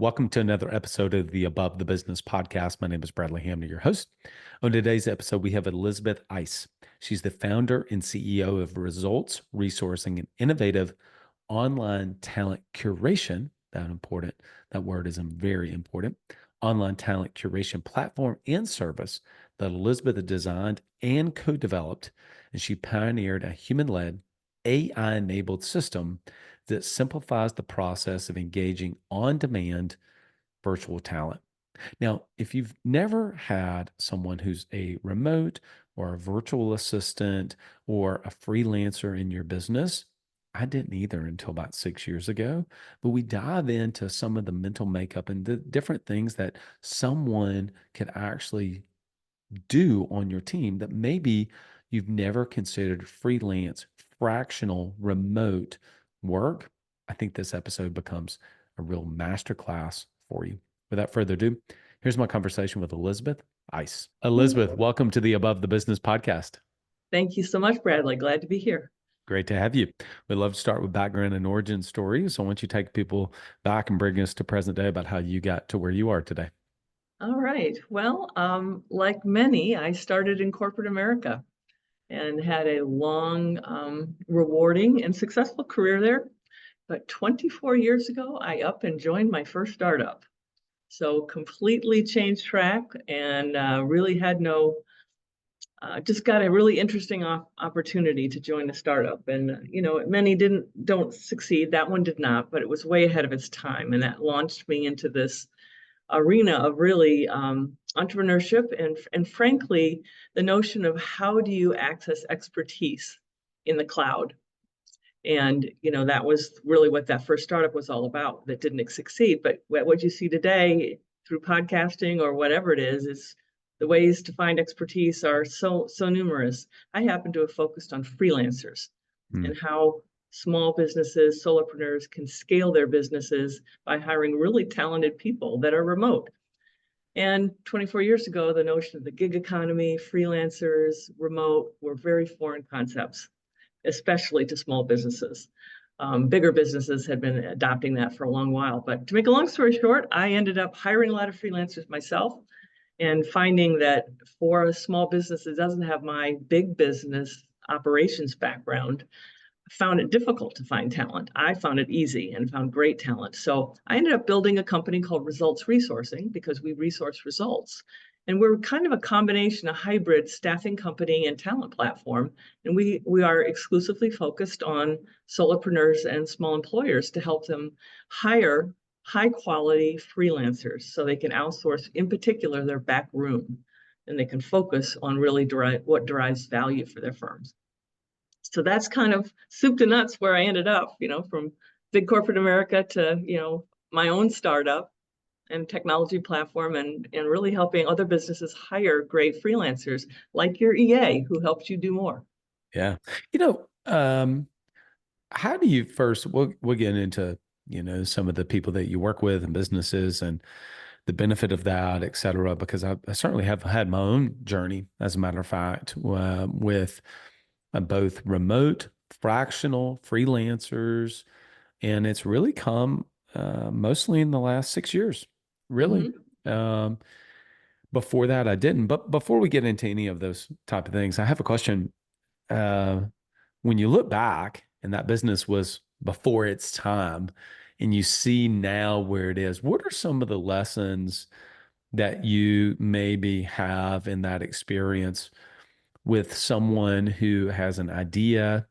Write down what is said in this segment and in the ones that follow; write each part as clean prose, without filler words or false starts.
Welcome to another episode of the Above the Business podcast. My name is Bradley Hamner, your host. On today's episode, we have Elizabeth Eiss. She's the founder and CEO of ResultsResourcing, an innovative online talent curation. That word is very important. Online talent curation platform and service that Elizabeth had designed and co-developed, and she pioneered a human-led, AI-enabled system that simplifies the process of engaging on-demand virtual talent. Now, if you've never had someone who's a remote or a virtual assistant or a freelancer in your business, I didn't either until about 6 years ago, but we dive into some of the mental makeup and the different things that someone could actually do on your team that maybe you've never considered freelance, fractional, remote work. I think this episode becomes a real masterclass for you. Without further ado, here's my conversation with Elizabeth Eiss. Elizabeth, welcome to the Above the Business podcast. Thank you so much, Bradley. Glad to be here. Great to have you. We'd love to start with background and origin stories. So why don't you take people back and bring us to present day about how you got to where you are today? All right. Well, like many, I started in corporate America and had a long, rewarding and successful career there. But 24 years ago, I up and joined my first startup. So completely changed track and really had just got a really interesting opportunity to join a startup. And, many don't succeed. That one did not, but it was way ahead of its time. And that launched me into this arena of really entrepreneurship and frankly, the notion of how do you access expertise in the cloud. And, that was really what that first startup was all about. That didn't succeed. But what you see today through podcasting or whatever it is the ways to find expertise are so numerous. I happen to have focused on freelancers and how small businesses, solopreneurs can scale their businesses by hiring really talented people that are remote. And 24 years ago, the notion of the gig economy, freelancers, remote were very foreign concepts, especially to small businesses. Bigger businesses had been adopting that for a long while. But to make a long story short, I ended up hiring a lot of freelancers myself and finding that for a small business that doesn't have my big business operations background, found it difficult to find talent. I found it easy and found great talent. So I ended up building a company called ResultsResourcing because we resource results. And we're kind of a combination, a hybrid staffing company and talent platform. And we are exclusively focused on solopreneurs and small employers to help them hire high quality freelancers so they can outsource, in particular, their back room. And they can focus on really what derives value for their firms. So that's kind of soup to nuts where I ended up, from big corporate America to, my own startup and technology platform and really helping other businesses hire great freelancers like your EA who helps you do more. Yeah. How do you first, we'll get into, some of the people that you work with and businesses and the benefit of that, et cetera, because I certainly have had my own journey, as a matter of fact, with both remote, fractional, freelancers, and it's really come mostly in the last 6 years, really. Mm-hmm. Before that, I didn't. But before we get into any of those type of things, I have a question. When you look back, and that business was before its time, and you see now where it is, what are some of the lessons that you maybe have in that experience with someone who has an idea?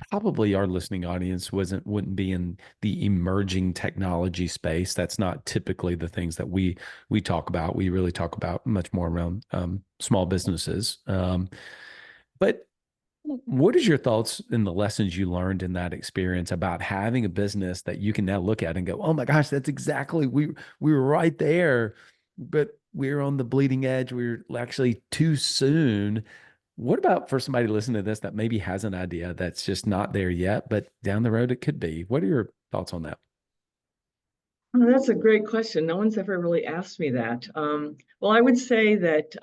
Probably our listening audience wouldn't be in the emerging technology space. That's not typically the things that we talk about. We really talk about much more around small businesses. But what is your thoughts and the lessons you learned in that experience about having a business that you can now look at and go, oh my gosh, that's exactly, we were right there, but we're on the bleeding edge. We're actually too soon. What about for somebody listening to this that maybe has an idea that's just not there yet, but down the road it could be? What are your thoughts on that? Oh, that's a great question. No one's ever really asked me that. Well, I would say that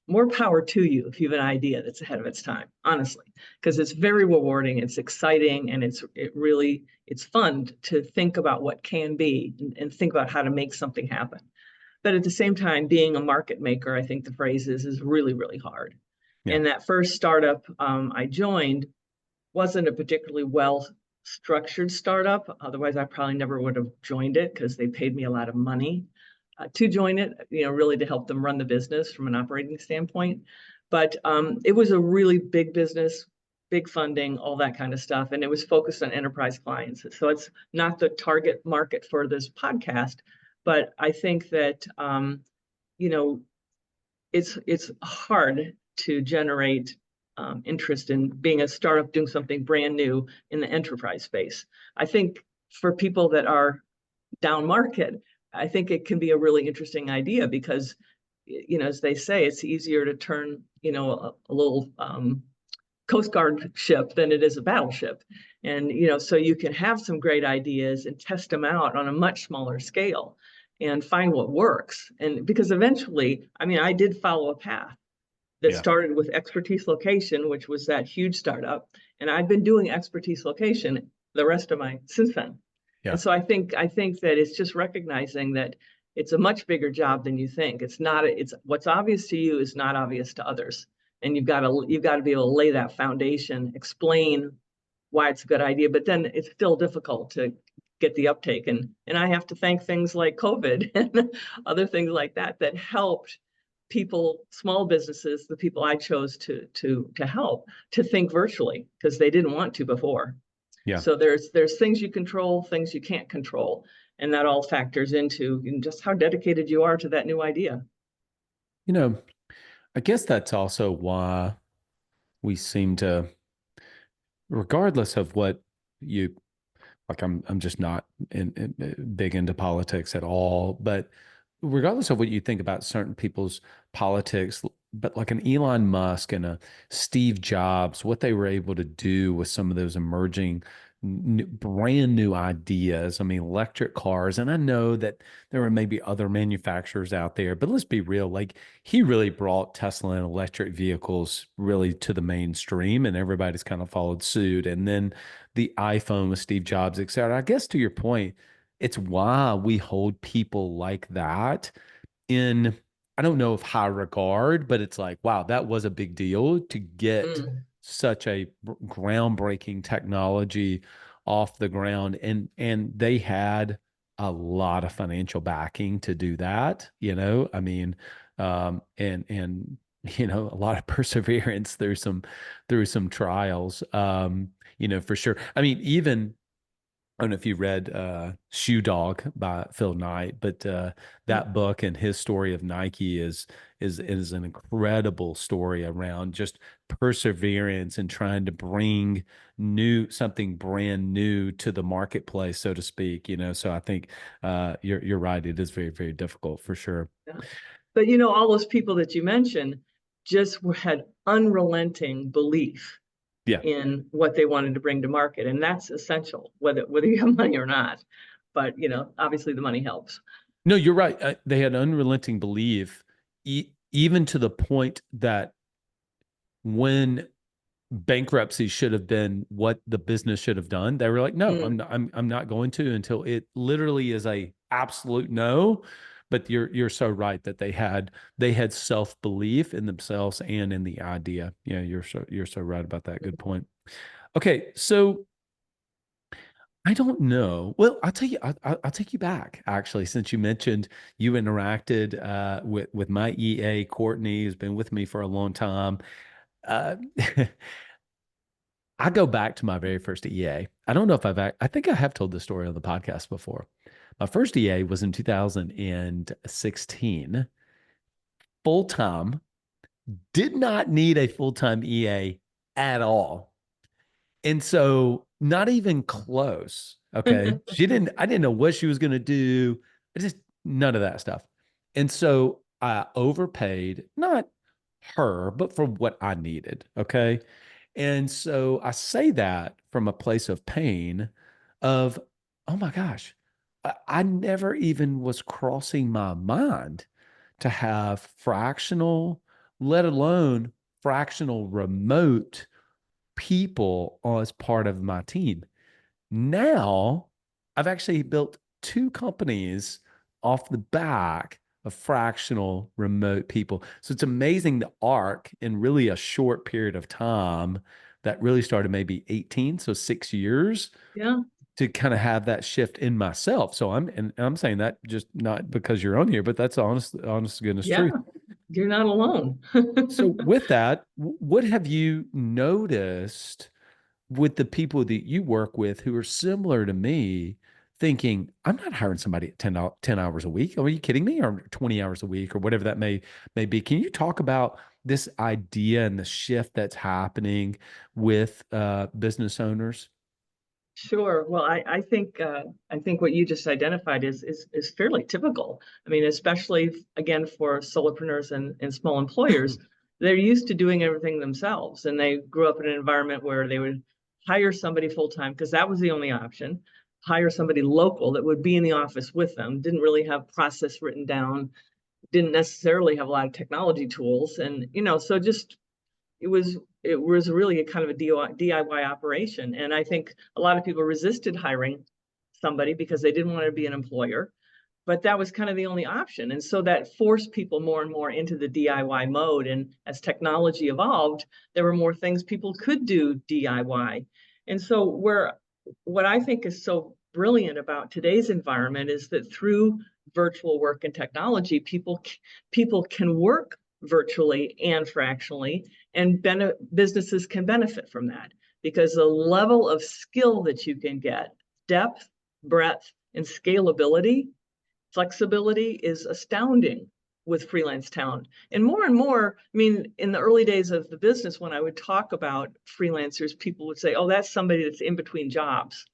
more power to you if you have an idea that's ahead of its time, honestly, because it's very rewarding, it's exciting, and it's fun to think about what can be and think about how to make something happen. But at the same time, being a market maker, I think the phrase is really, really hard. Yeah. And that first startup I joined wasn't a particularly well structured startup. Otherwise, I probably never would have joined it because they paid me a lot of money to join it, really to help them run the business from an operating standpoint. But it was a really big business, big funding, all that kind of stuff. And it was focused on enterprise clients. So it's not the target market for this podcast, but I think that, you know, it's hard to generate interest in being a startup doing something brand new in the enterprise space. I think for people that are down market, I think it can be a really interesting idea because, as they say, it's easier to turn, a little Coast Guard ship than it is a battleship. And, so you can have some great ideas and test them out on a much smaller scale and find what works. And because eventually, I mean, I did follow a path that Yeah. started with Expertise Location, which was that huge startup. And I've been doing Expertise Location the rest of my since then. Yeah. And so I think that it's just recognizing that it's a much bigger job than you think. It's what's obvious to you is not obvious to others. And you've got to be able to lay that foundation, explain why it's a good idea, but then it's still difficult to get the uptake. And I have to thank things like COVID and other things like that helped people, small businesses, the people I chose to help, to think virtually because they didn't want to before. Yeah. So there's things you control, things you can't control, and that all factors into just how dedicated you are to that new idea. You know, I guess that's also why we seem to, regardless of what you like, I'm just not big into politics at all, but regardless of what you think about certain people's politics, but like an Elon Musk and a Steve Jobs, what they were able to do with some of those emerging brand new ideas. I mean, electric cars, and I know that there are maybe other manufacturers out there, but let's be real, like he really brought Tesla and electric vehicles really to the mainstream, and everybody's kind of followed suit. And then the iPhone with Steve Jobs, et cetera. I guess to your point, it's why we hold people like that in, I don't know if high regard, but it's like, wow, that was a big deal to get Mm, such a groundbreaking technology off the ground. And they had a lot of financial backing to do that, I mean, and a lot of perseverance through some trials, for sure. I mean, even I don't know if you read Shoe Dog by Phil Knight, but mm, that book and his story of Nike is an incredible story around just perseverance and trying to bring something brand new to the marketplace, so to speak. So I think you're right. It is very, very difficult for sure. yeah. But all those people that you mentioned just had unrelenting belief Yeah. in what they wanted to bring to market, and that's essential, whether you have money or not. But obviously the money helps. No, you're right. They had unrelenting belief, even to the point that when bankruptcy should have been what the business should have done, they were like, no, I'm Mm, not, I'm not going to, until it literally is a absolute no. But you're so right that they had self-belief in themselves and in the idea. Yeah, you're so right about that. Good point. Okay, so I don't know. Well, I'll tell you. I'll take you back actually, since you mentioned you interacted with my EA Courtney, who's been with me for a long time. Uh, I go back to my very first EA. I don't know if I think I have told this story on the podcast before. My first EA was in 2016, full time. Did not need a full time EA at all. And so not even close. Okay. I didn't know what she was going to do. Just none of that stuff. And so I overpaid, not her, but for what I needed. Okay. And so I say that from a place of pain of, oh my gosh, I never even was crossing my mind to have fractional let alone fractional remote people as part of my team. Now, I've actually built two companies off the back of fractional remote people. So it's amazing the arc in really a short period of time that really started maybe 18, so 6 years Yeah. to kind of have that shift in myself. So I'm saying that just not because you're on here, but that's honest to goodness Yeah. truth. You're not alone. So with that, what have you noticed with the people that you work with who are similar to me, thinking, I'm not hiring somebody at 10 hours a week. Are you kidding me? Or 20 hours a week or whatever that may be. Can you talk about this idea and the shift that's happening with business owners? Sure. Well, I think what you just identified is fairly typical. I mean, especially again for solopreneurs and small employers, they're used to doing everything themselves, and they grew up in an environment where they would hire somebody full time because that was the only option. Hire somebody local that would be in the office with them. Didn't really have process written down. Didn't necessarily have a lot of technology tools, and so just it was it was really a kind of a DIY operation. And I think a lot of people resisted hiring somebody because they didn't want to be an employer, but that was kind of the only option. And so that forced people more and more into the DIY mode. And as technology evolved, there were more things people could do DIY. And so what I think is so brilliant about today's environment is that through virtual work and technology, people can work virtually and fractionally, and businesses can benefit from that because the level of skill that you can get, depth, breadth, and scalability, flexibility is astounding with freelance talent. And more, I mean, in the early days of the business, when I would talk about freelancers, people would say, oh, that's somebody that's in between jobs.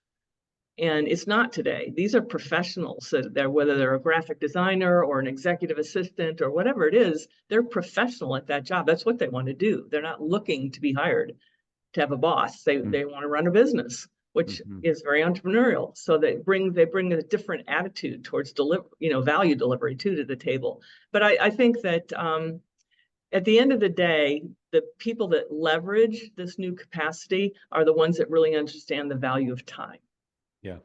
And it's not today. These are professionals that they're, whether they're a graphic designer or an executive assistant or whatever it is, they're professional at that job. That's what they want to do. They're not looking to be hired to have a boss. They want to run a business, which Mm-hmm. is very entrepreneurial. So they bring a different attitude towards value delivery to the table. But I think that at the end of the day, the people that leverage this new capacity are the ones that really understand the value of time. Yeah.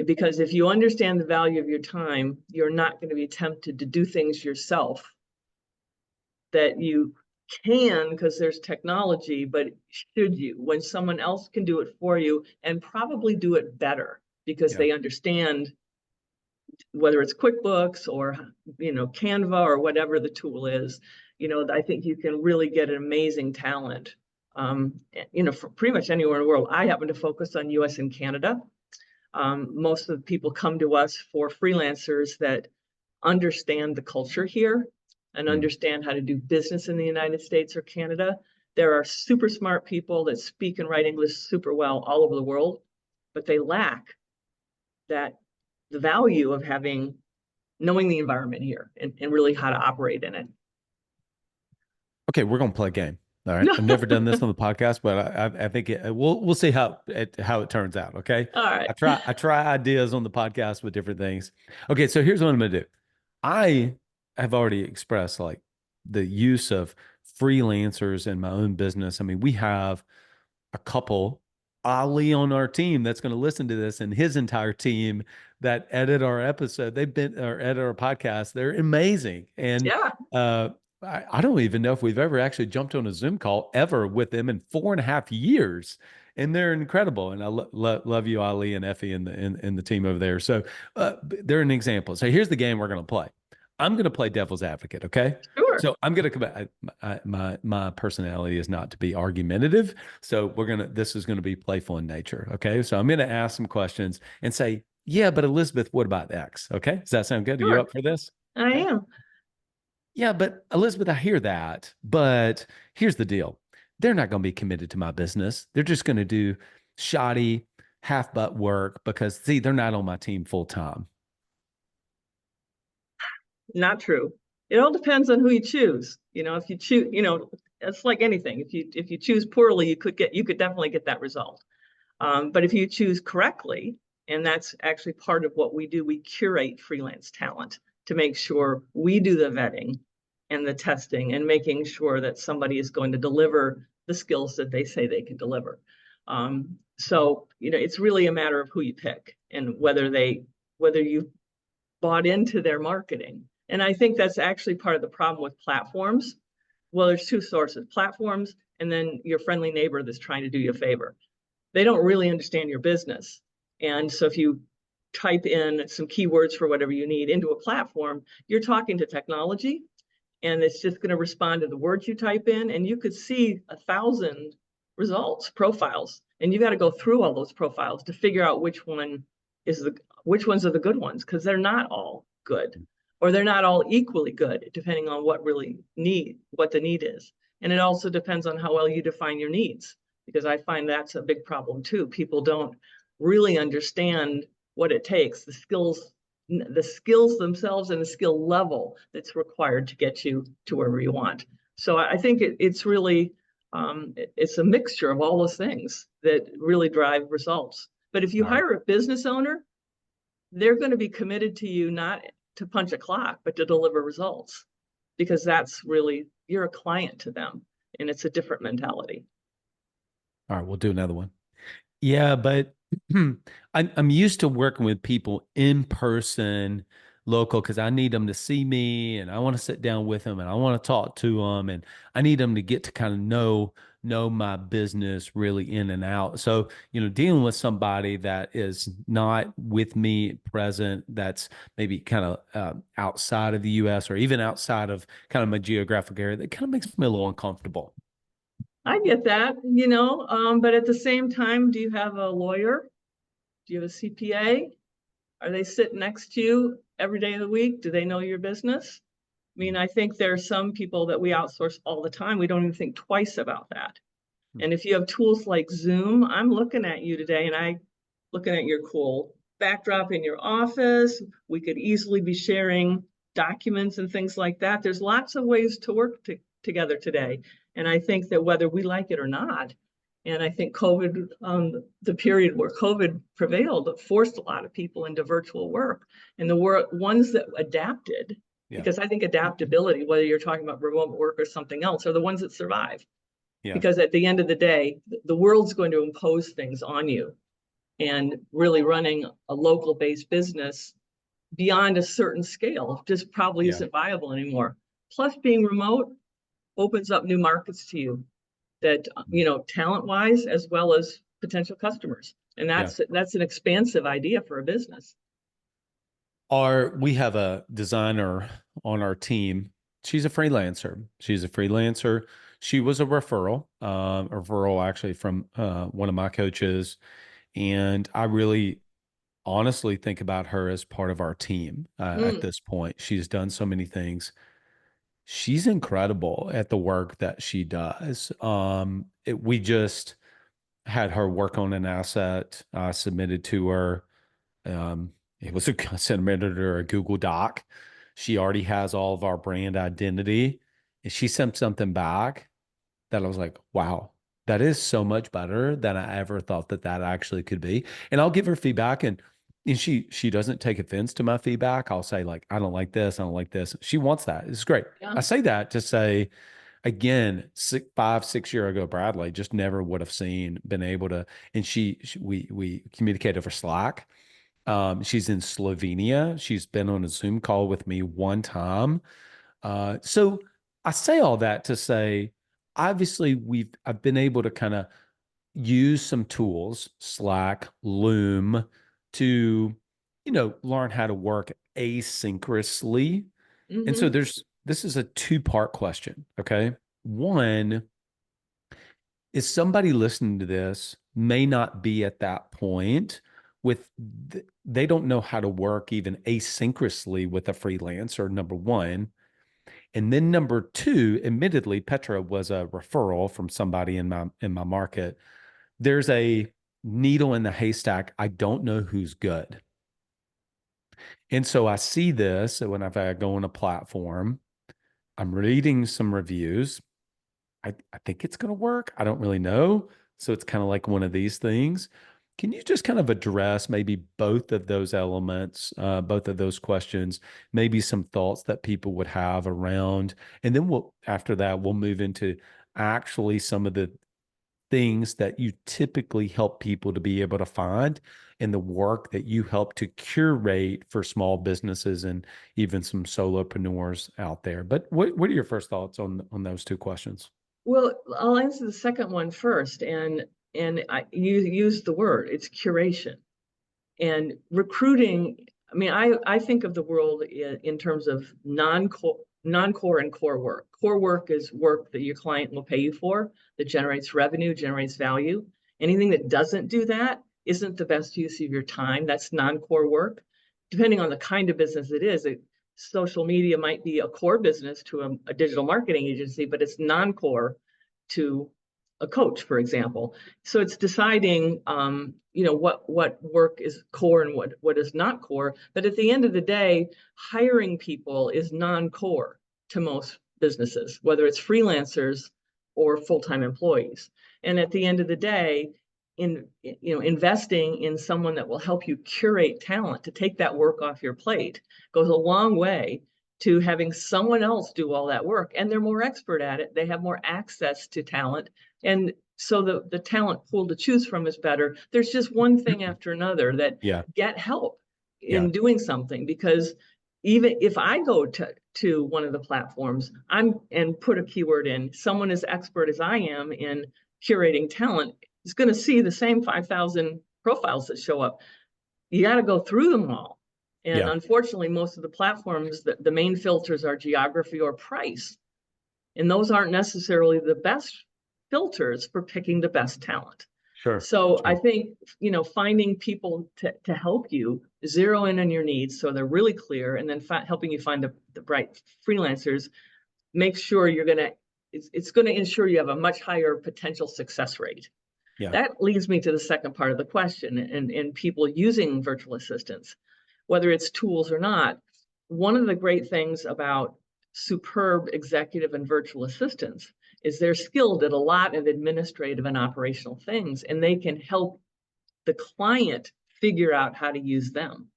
Because if you understand the value of your time, you're not going to be tempted to do things yourself that you can because there's technology, but should you, when someone else can do it for you and probably do it better because Yeah. they understand whether it's QuickBooks or Canva or whatever the tool is, I think you can really get an amazing talent. For pretty much anywhere in the world. I happen to focus on US and Canada. Most of the people come to us for freelancers that understand the culture here and Mm. understand how to do business in the United States or Canada. There are super smart people that speak and write English super well all over the world, but they lack the value of knowing the environment here and really how to operate in it. Okay, we're gonna play a game. All right. I've never done this on the podcast, but I think we'll see how it turns out. Okay. All right. I try ideas on the podcast with different things. Okay, so here's what I'm gonna do. I have already expressed like the use of freelancers in my own business. I mean, we have a couple, Ali on our team that's going to listen to this and his entire team that edit our episode. They've been or edit our podcast. They're amazing. And Yeah. uh, I don't even know if we've ever actually jumped on a Zoom call ever with them in 4.5 years. And they're incredible. And I love you, Ali and Effie and the team over there. So they're an example. So here's the game we're going to play. I'm going to play devil's advocate. Okay. Sure. So I'm going to come back. My personality is not to be argumentative. So this is going to be playful in nature. Okay. So I'm going to ask some questions and say, yeah, but Elizabeth, what about X? Okay. Does that sound good? Are you Sure. up for this? I Okay. am. Yeah, but Elizabeth, I hear that. But here's the deal. They're not going to be committed to my business. They're just going to do shoddy, half butt work because, see, they're not on my team full time. Not true. It all depends on who you choose. If you choose, it's like anything. If you choose poorly, you could definitely get that result. But if you choose correctly, and that's actually part of what we do, we curate freelance talent to make sure we do the vetting and the testing and making sure that somebody is going to deliver the skills that they say they can deliver. So, it's really a matter of who you pick and whether you bought into their marketing. And I think that's actually part of the problem with platforms. Well, there's two sources: platforms, and then your friendly neighbor that's trying to do you a favor. They don't really understand your business. And so if you type in some keywords for whatever you need into a platform, you're talking to technology, and it's just going to respond to the words you type in. And you could see 1,000 results, profiles, and you got to go through all those profiles to figure out which ones are the good ones, because they're not all good, or they're not all equally good, depending on what the need is. And it also depends on how well you define your needs, because I find that's a big problem too. People don't really understand what it takes, the skills themselves and the skill level that's required to get you to wherever you want. So I think it's really, it's a mixture of all those things that really drive results. But if you hire a business owner, they're going to be committed to you not to punch a clock, but to deliver results, because that's really, you're a client to them, and it's a different mentality. All right, we'll do another one. Yeah, but I'm used to working with people in person, local, because I need them to see me and I want to sit down with them and I want to talk to them and I need them to get to kind of know my business really in and out. So, dealing with somebody that is not with me present, that's maybe kind of outside of the US or even outside of kind of my geographic area, that kind of makes me a little uncomfortable. I get that, but at the same time, do you have a lawyer? Do you have a CPA? Are they sitting next to you every day of the week? Do they know your business? I mean, I think there are some people that we outsource all the time. We don't even think twice about that. And if you have tools like Zoom, I'm looking at you today and I'm looking at your cool backdrop in your office. We could easily be sharing documents and things like that. There's lots of ways to work together today. And I think that whether we like it or not, and I think COVID, the period where COVID prevailed, forced a lot of people into virtual work. And the ones that adapted, because I think adaptability, whether you're talking about remote work or something else, are the ones that survive. Yeah. Because at the end of the day, the world's going to impose things on you. And really running a local-based business beyond a certain scale just probably isn't viable anymore. Plus, being remote opens up new markets to you that, talent-wise, as well as potential customers. And that's an expansive idea for a business. We have a designer on our team. She's a freelancer. She was a referral actually from one of my coaches. And I really honestly think about her as part of our team at this point. She's done so many things. She's incredible at the work that she does. We just had her work on an asset submitted to her. It was submitted to her a Google Doc. She already has all of our brand identity, and she sent something back that I was like, wow, that is so much better than I ever thought that actually could be. And I'll give her feedback, and she doesn't take offense to my feedback. I'll say like, I don't like this. I don't like this. She wants that. It's great. Yeah. I say that to say, again, 5, 6 years ago, Bradley just never would have been able to. And we communicate over Slack. She's in Slovenia. She's been on a Zoom call with me one time. So I say all that to say, obviously, I've been able to kind of use some tools, Slack, Loom, to, learn how to work asynchronously. And so this is a two-part question. Okay. One is somebody listening to this may not be at that point they don't know how to work even asynchronously with a freelancer, number one. And then number two, admittedly, Petra was a referral from somebody in my market. There's a needle in the haystack. I don't know who's good. And so I see this whenever I go on a platform, I'm reading some reviews. I think it's going to work. I don't really know. So it's kind of like one of these things. Can you just kind of address maybe both of those elements, both of those questions, maybe some thoughts that people would have around, and then after that, we'll move into actually some of the things that you typically help people to be able to find in the work that you help to curate for small businesses and even some solopreneurs out there. But what are your first thoughts on those two questions? Well, I'll answer the second one first, you use the word, it's curation. And recruiting, I mean, I think of the world in terms of non-core and core work. Core work is work that your client will pay you for, that generates revenue, generates value. Anything that doesn't do that isn't the best use of your time. That's non-core work. Depending on the kind of business it is, social media might be a core business to a digital marketing agency, but it's non-core to a coach, for example. So it's deciding, what work is core and what is not core. But at the end of the day, hiring people is non-core to most businesses, whether it's freelancers or full-time employees. And at the end of the day, investing in someone that will help you curate talent to take that work off your plate goes a long way to having someone else do all that work. And they're more expert at it. They have more access to talent. And so the talent pool to choose from is better. There's just one thing after another that Yeah. get help Yeah. in doing something, because even if I go to one of the platforms and put a keyword in, someone as expert as I am in curating talent is going to see the same 5,000 profiles that show up. You got to go through them all. And Yeah. unfortunately, most of the platforms, the main filters are geography or price. And those aren't necessarily the best filters for picking the best talent. Sure. So I Sure. think, finding people to help you zero in on your needs so they're really clear, and then helping you find the right freelancers, make sure it's going to ensure you have a much higher potential success rate. Yeah. That leads me to the second part of the question, and people using virtual assistants, whether it's tools or not. One of the great things about superb executive and virtual assistants is they're skilled at a lot of administrative and operational things, and they can help the client figure out how to use them.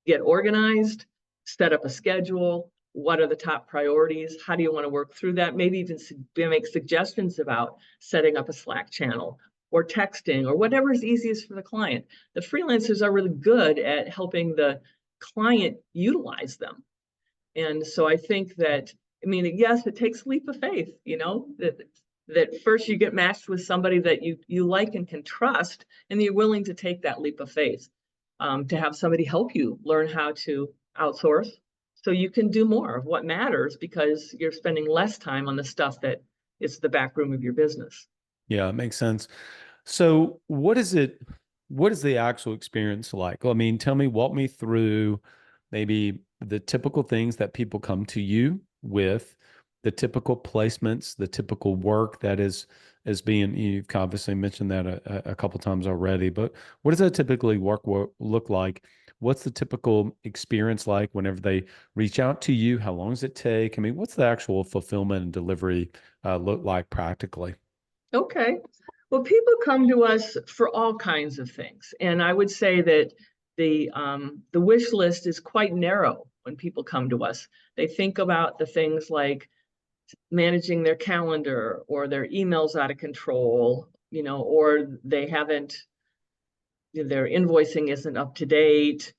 Get organized, set up a schedule. What are the top priorities? How do you want to work through that? Maybe even make suggestions about setting up a Slack channel or texting or whatever is easiest for the client. The freelancers are really good at helping the client utilize them. And so I think that, yes, it takes a leap of faith, that first you get matched with somebody that you like and can trust, and you're willing to take that leap of faith, to have somebody help you learn how to outsource so you can do more of what matters, because you're spending less time on the stuff that is the back room of your business. Yeah, it makes sense. So what is the actual experience like? I mean, walk me through maybe the typical things that people come to you with, the typical placements, the typical work that is being, you've obviously mentioned that a couple times already, but what does that typically look like? What's the typical experience like whenever they reach out to you? How long does it take? I mean, what's the actual fulfillment and delivery look like practically? Okay. Well, people come to us for all kinds of things. And I would say that the wish list is quite narrow when people come to us. They think about the things like managing their calendar, or their emails out of control, or their invoicing isn't up to date.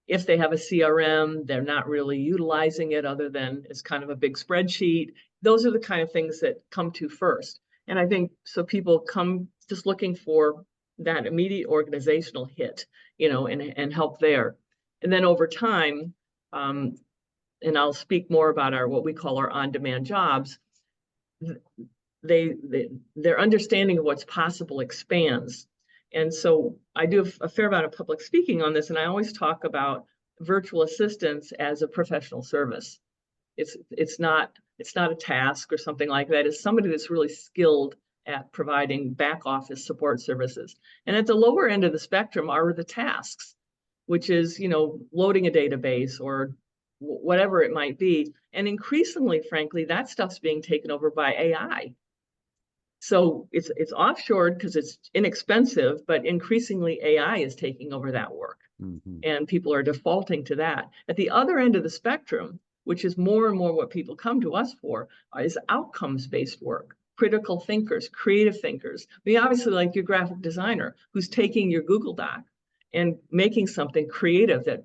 If they have a CRM, they're not really utilizing it other than as kind of a big spreadsheet. Those are the kind of things that come to first. And I think so people come just looking for that immediate organizational hit, and help there. And then over time, and I'll speak more about what we call our on-demand jobs, their understanding of what's possible expands. And so I do a fair amount of public speaking on this, and I always talk about virtual assistants as a professional service. It's not a task or something like that. It's somebody that's really skilled at providing back office support services. And at the lower end of the spectrum are the tasks, which is, loading a database or whatever it might be. And increasingly, frankly, that stuff's being taken over by AI. So it's offshored because it's inexpensive, but increasingly AI is taking over that work. Mm-hmm. And people are defaulting to that. At the other end of the spectrum, which is more and more what people come to us for, is outcomes-based work. Critical thinkers, creative thinkers. We obviously like your graphic designer who's taking your Google Doc and making something creative that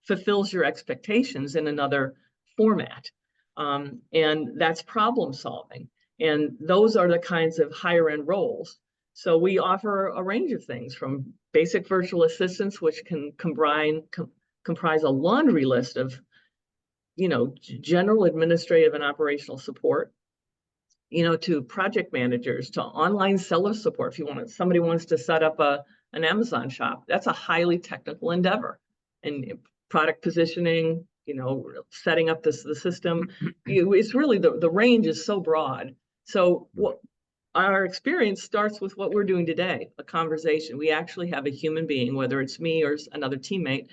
fulfills your expectations in another format. And that's problem solving. And those are the kinds of higher end roles. So we offer a range of things from basic virtual assistants, which can comprise a laundry list of, general administrative and operational support, to project managers, to online seller support. If somebody wants to set up an Amazon shop, that's a highly technical endeavor. And product positioning, setting up the system, it's really the range is so broad. So what our experience starts with what we're doing today, a conversation. We actually have a human being, whether it's me or another teammate,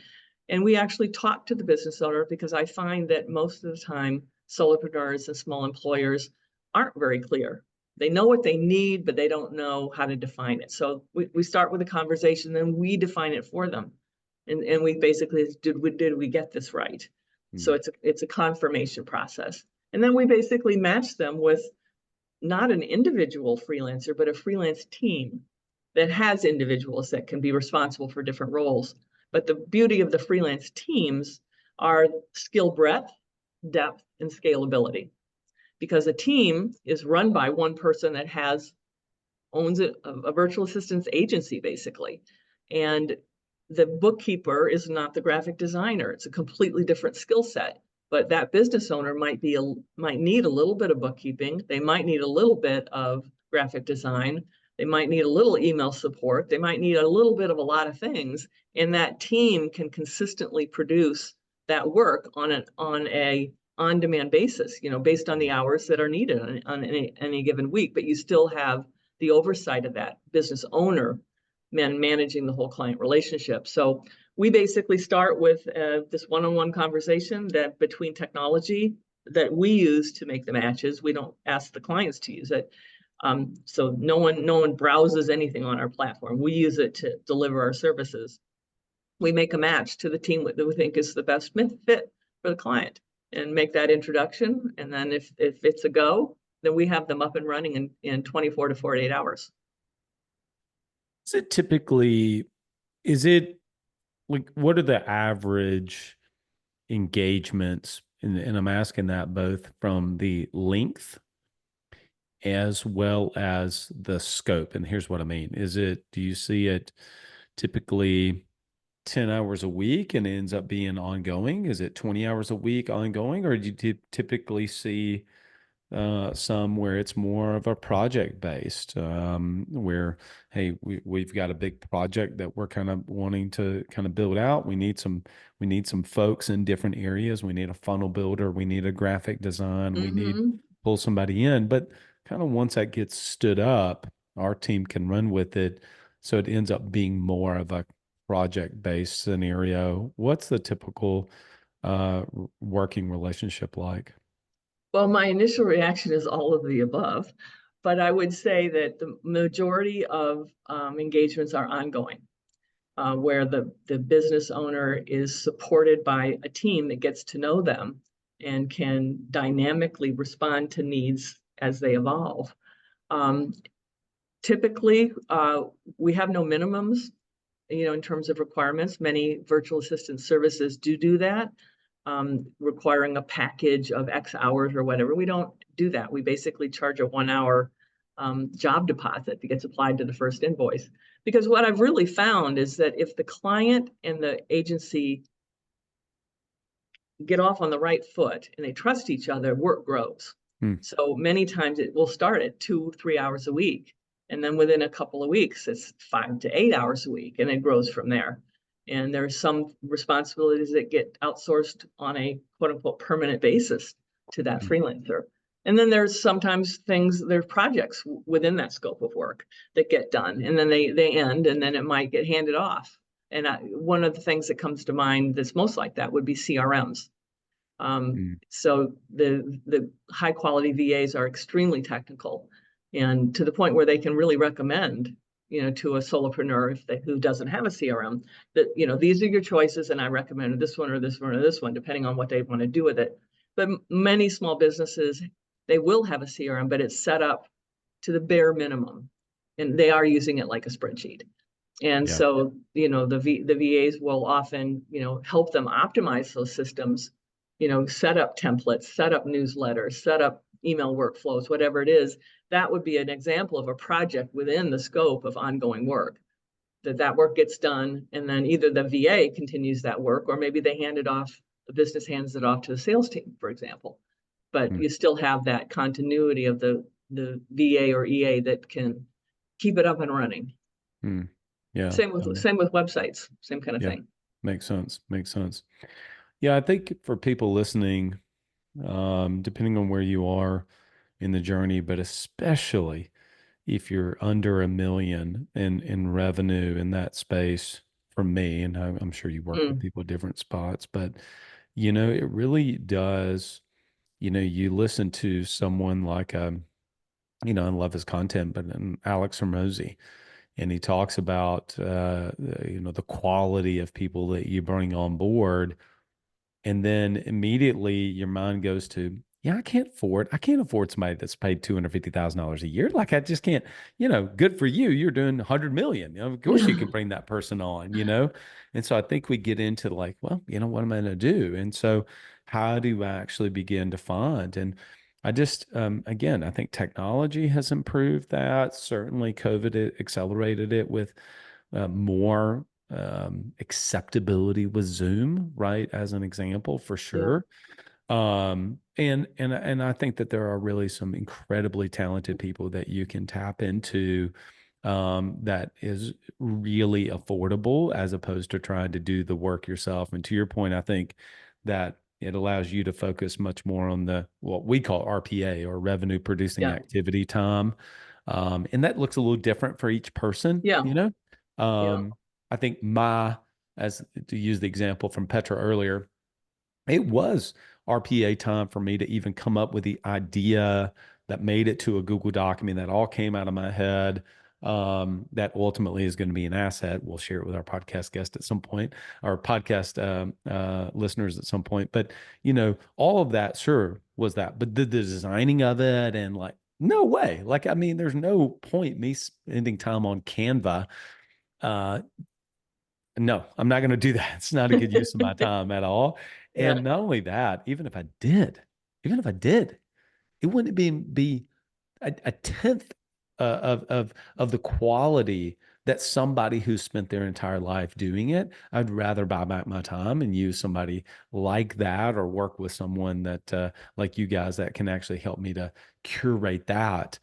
and we actually talk to the business owner, because I find that most of the time, solopreneurs and small employers aren't very clear. They know what they need, but they don't know how to define it. So we start with a conversation, then we define it for them. And we basically, did we get this right? So it's a confirmation process. And then we basically match them with not an individual freelancer, but a freelance team that has individuals that can be responsible for different roles. But the beauty of the freelance teams are skill breadth, depth, and scalability. Because a team is run by one person that owns a virtual assistance agency, basically. And the bookkeeper is not the graphic designer. It's a completely different skill set. But that business owner might need a little bit of bookkeeping. They might need a little bit of graphic design. They might need a little email support. They might need a little bit of a lot of things. And that team can consistently produce that work on a on-demand basis, based on the hours that are needed on any given week. But you still have the oversight of that business owner managing the whole client relationship. So we basically start with this one-on-one conversation that between technology that we use to make the matches. We don't ask the clients to use it. So no one browses anything on our platform. We use it to deliver our services. We make a match to the team that we think is the best fit for the client and make that introduction. And then if it's a go, then we have them up and running in 24 to 48 hours. Is it like, what are the average engagements? And I'm asking that both from the length as well as the scope. And here's what I mean. Do you see it typically 10 hours a week and it ends up being ongoing? Is it 20 hours a week ongoing? Or do you typically see some where it's more of a project based, where, hey, we've got a big project that we're kind of wanting to kind of build out. We need some folks in different areas. We need a funnel builder. We need a graphic design. We need pull somebody in. But kind of once that gets stood up, our team can run with it. So it ends up being more of a project based scenario. What's the typical working relationship like? Well, my initial reaction is all of the above, but I would say that the majority of engagements are ongoing, where the business owner is supported by a team that gets to know them and can dynamically respond to needs as they evolve. Typically, we have no minimums, in terms of requirements. Many virtual assistant services do that. Requiring a package of X hours or whatever. We don't do that. We basically charge a 1 hour job deposit that gets applied to the first invoice. Because what I've really found is that if the client and the agency get off on the right foot and they trust each other, work grows. So many times it will start at 2-3 hours a week. And then within a couple of weeks, it's 5 to 8 hours a week, and it grows from there. And there's some responsibilities that get outsourced on a quote unquote permanent basis to that freelancer. And then there's sometimes there's projects within that scope of work that get done, and then they end, and then it might get handed off. And one of the things that comes to mind that's most like that would be CRMs. So the high quality VAs are extremely technical. and to the point where they can really recommend, to a solopreneur who doesn't have a CRM, that, these are your choices, and I recommend this one or this one or this one, depending on what they want to do with it. But many small businesses, they will have a CRM, but it's set up to the bare minimum, and they are using it like a spreadsheet. And Yeah. so, the VAs will often, help them optimize those systems, set up templates, set up newsletters, set up email workflows, whatever it is. That would be an example of a project within the scope of ongoing work. That work gets done, and then either the VA continues that work, or maybe they hand it off, the business hands it off to the sales team, for example. But Mm, you still have that continuity of the VA or EA that can keep it up and running. mm. Yeah. Same with websites, same kind of Yeah. thing. Makes sense. Makes sense. Yeah, I think for people listening, depending on where you are in the journey, but especially if you're under 1 million in revenue in that space, from me, and I'm sure you work with Mm, people at different spots, but it really does. You listen to someone like I love his content, but Alex Hormozy, and he talks about the quality of people that you bring on board, and then immediately your mind goes to, yeah, I can't afford somebody that's paid $250,000 a year. Like, I just can't, good for you. You're doing 100 million. Of course you can bring that person on. And so I think we get into like, well, what am I going to do? And so how do I actually begin to find? And I just, again, I think technology has improved that. Certainly COVID accelerated it with more acceptability with Zoom, right? As an example, for yeah, sure. And I think that there are really some incredibly talented people that you can tap into, that is really affordable as opposed to trying to do the work yourself. And to your point, I think that it allows you to focus much more on what we call RPA, or revenue producing yeah, activity time. And that looks a little different for each yeah, person. yeah, I think as to use the example from Petra earlier, it was RPA time for me to even come up with the idea that made it to a Google Doc. I mean, that all came out of my head. That ultimately is going to be an asset. We'll share it with our podcast guest at some point, our podcast listeners at some point. But all of that, sure, was that. But the designing of it, and like, no way. Like, I mean, there's no point me spending time on Canva. Uh, no, I'm not going to do that. It's not a good use of my time at all. yeah, And not only that, even if I did, it wouldn't be a tenth of the quality that somebody who spent their entire life doing it. I'd rather buy back my time and use somebody like that, or work with someone that like you guys, that can actually help me to curate that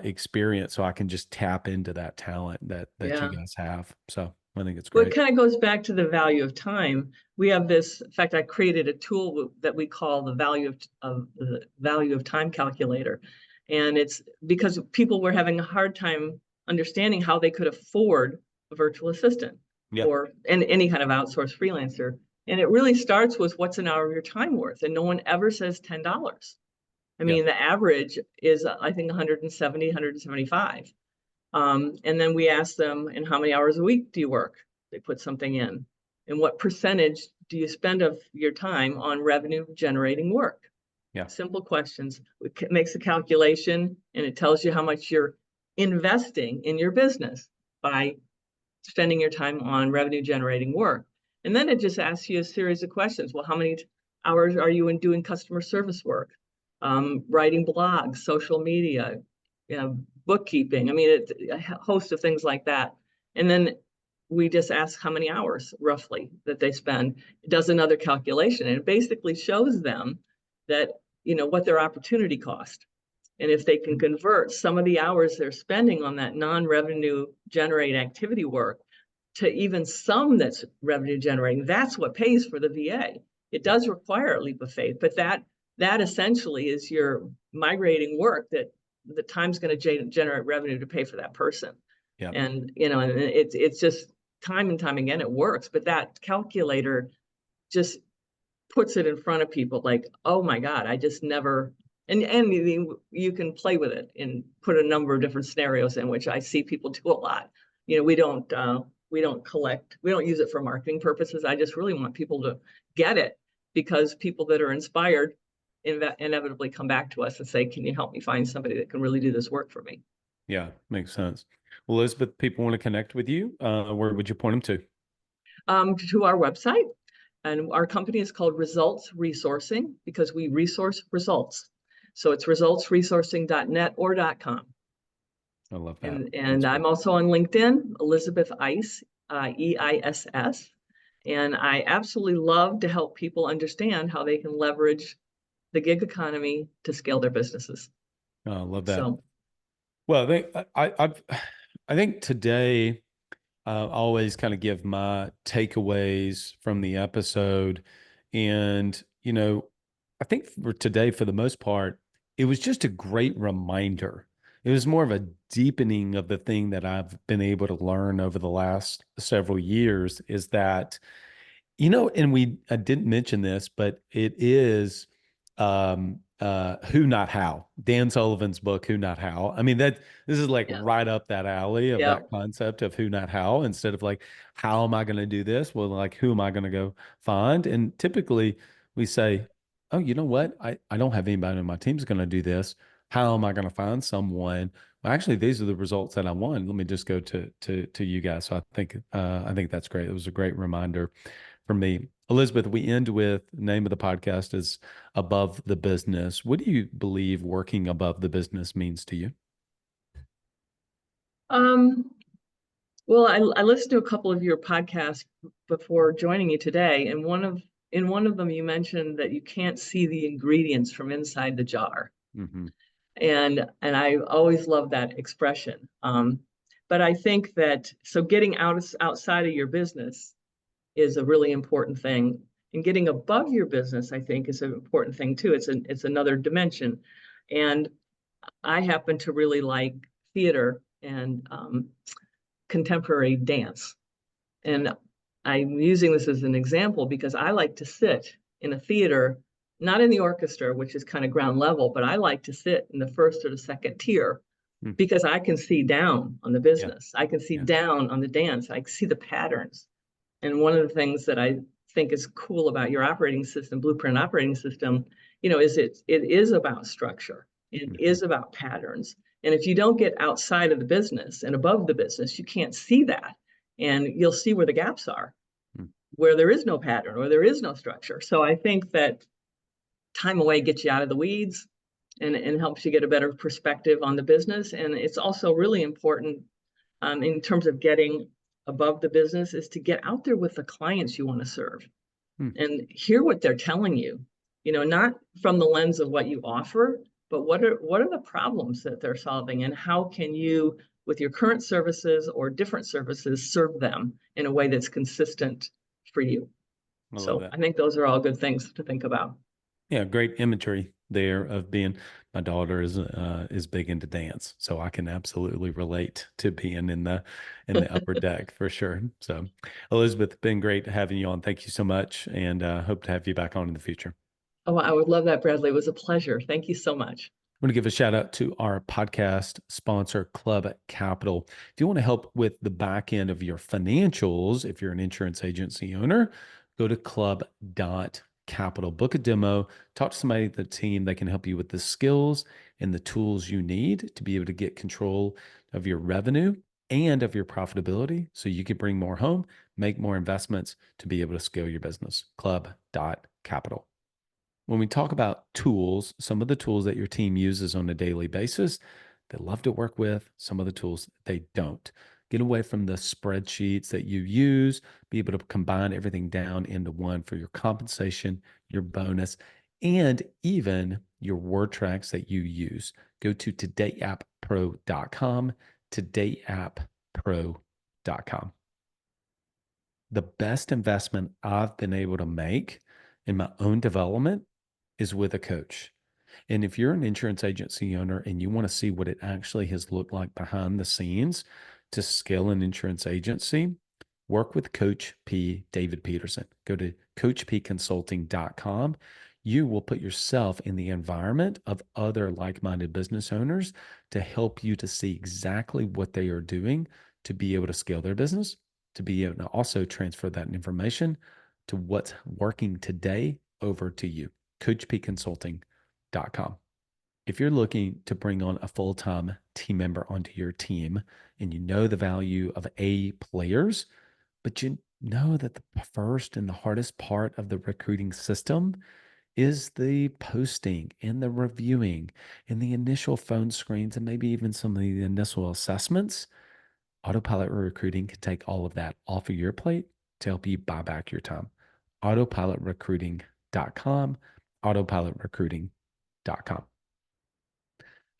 experience, so I can just tap into that talent that you yeah. guys have. So I think it's Well, it great. kind of goes back to the value of time. We have this, in fact, I created a tool that we call the value of time calculator. And it's because people were having a hard time understanding how they could afford a virtual assistant Yeah. or any kind of outsourced freelancer. And it really starts with, what's an hour of your time worth? And no one ever says $10. I Yeah. mean, the average is, I think, 170, 175. And then we ask them, and how many hours a week do you work? They put something in. And what percentage do you spend of your time on revenue generating work? Yeah. Simple questions. It makes a calculation, and it tells you how much you're investing in your business by spending your time on revenue generating work. And then it just asks you a series of questions. Well, how many hours are you in doing customer service work, writing blogs, social media, bookkeeping? I mean, a host of things like that. And then we just ask how many hours roughly that they spend. It does another calculation, and it basically shows them that, what their opportunity cost. And if they can convert some of the hours they're spending on that non-revenue generating activity work to even some that's revenue generating, that's what pays for the VA. It Yeah. does require a leap of faith, but that essentially is your migrating work that the time's going to generate revenue to pay for that person. Yeah. And and it's just time and time again it works, but that calculator just puts it in front of people like, oh my God, I just never And you can play with it and put a number of different scenarios in, which I see people do a lot. We don't collect, we don't use it for marketing purposes. I just really want people to get it, because people that are inspired inevitably come back to us and say, can you help me find somebody that can really do this work for me? Yeah, makes sense. Well, Elizabeth, people want to connect with you. Where would you point them to? To our website. And our company is called Results Resourcing, because we resource results. So it's resultsresourcing.net or .com. I love that. And I'm also on LinkedIn, Elizabeth Eiss, EISS. And I absolutely love to help people understand how they can leverage the gig economy to scale their businesses. Oh, I love that. So, Well, I think today I always kind of give my takeaways from the episode. And, I think for today, for the most part, it was just a great reminder. It was more of a deepening of the thing that I've been able to learn over the last several years, is that, and I didn't mention this, but it is Who Not How. Dan Sullivan's book, Who Not How. I mean, this is like yeah, right up that alley of yeah, that concept of who not how, instead of like, how am I going to do this? Well, like, who am I going to go find? And typically we say, oh, you know what? I don't have anybody on my team's going to do this. How am I going to find someone? Well, actually, these are the results that I want. Let me just go to you guys. So I think that's great. It was a great reminder for me. Elizabeth, we end with the name of the podcast is Above the Business. What do you believe working above the business means to you? um, well, I listened to a couple of your podcasts before joining you today, and in one of them you mentioned that you can't see the ingredients from inside the jar. Mm-hmm. And I always love that expression. But I think that getting outside of your business is a really important thing, and getting above your business, I think, is an important thing too. It's another dimension, and I happen to really like theater and contemporary dance. And I'm using this as an example because I like to sit in a theater, not in the orchestra, which is kind of ground level, but I like to sit in the first or the second tier, Mm. because I can see down on the Yeah. business. I can see Yeah. down on the dance. I can see the patterns. And one of the things that I think is cool about your operating system, Blueprint operating system, is it is about structure. It Mm-hmm. is about patterns. And if you don't get outside of the business and above the business, you can't see that. And you'll see where the gaps are, Mm. where there is no pattern or there is no structure. So I think that time away gets you out of the weeds, and helps you get a better perspective on the business. And it's also really important, in terms of getting above the business, is to get out there with the clients you want to serve Mm. and hear what they're telling you, not from the lens of what you offer, but what are the problems that they're solving, and how can you, with your current services or different services, serve them in a way that's consistent for you. I love So that. I think those are all good things to think about. Yeah, great imagery there of being. My daughter is big into dance, so I can absolutely relate to being in the upper deck for sure. So, Elizabeth, been great having you on. Thank you so much, and hope to have you back on in the future. Oh, I would love that, Bradley. It was a pleasure. Thank you so much. I want to give a shout out to our podcast sponsor, Club Capital. If you want to help with the back end of your financials, if you're an insurance agency owner, go to club.capital, book a demo, talk to somebody at the team that can help you with the skills and the tools you need to be able to get control of your revenue and of your profitability so you can bring more home, make more investments to be able to scale your business. Club.capital. When we talk about tools, some of the tools that your team uses on a daily basis, they love to work with, some of the tools they don't. Get away from the spreadsheets that you use, be able to combine everything down into one for your compensation, your bonus, and even your word tracks that you use. Go to todayappro.com, todayappro.com. The best investment I've been able to make in my own development is with a coach. And if you're an insurance agency owner and you want to see what it actually has looked like behind the scenes to scale an insurance agency, work with Coach P. David Peterson. Go to coachpconsulting.com. you will put yourself in the environment of other like-minded business owners to help you to see exactly what they are doing to be able to scale their business, to be able to also transfer that information to what's working today over to you. CoachPconsulting.com. If you're looking to bring on a full-time team member onto your team and you know the value of A players, but you know that the first and the hardest part of the recruiting system is the posting and the reviewing and the initial phone screens and maybe even some of the initial assessments, Autopilot Recruiting can take all of that off of your plate to help you buy back your time. Autopilotrecruiting.com, autopilotrecruiting.com.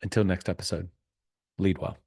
Until next episode, lead well.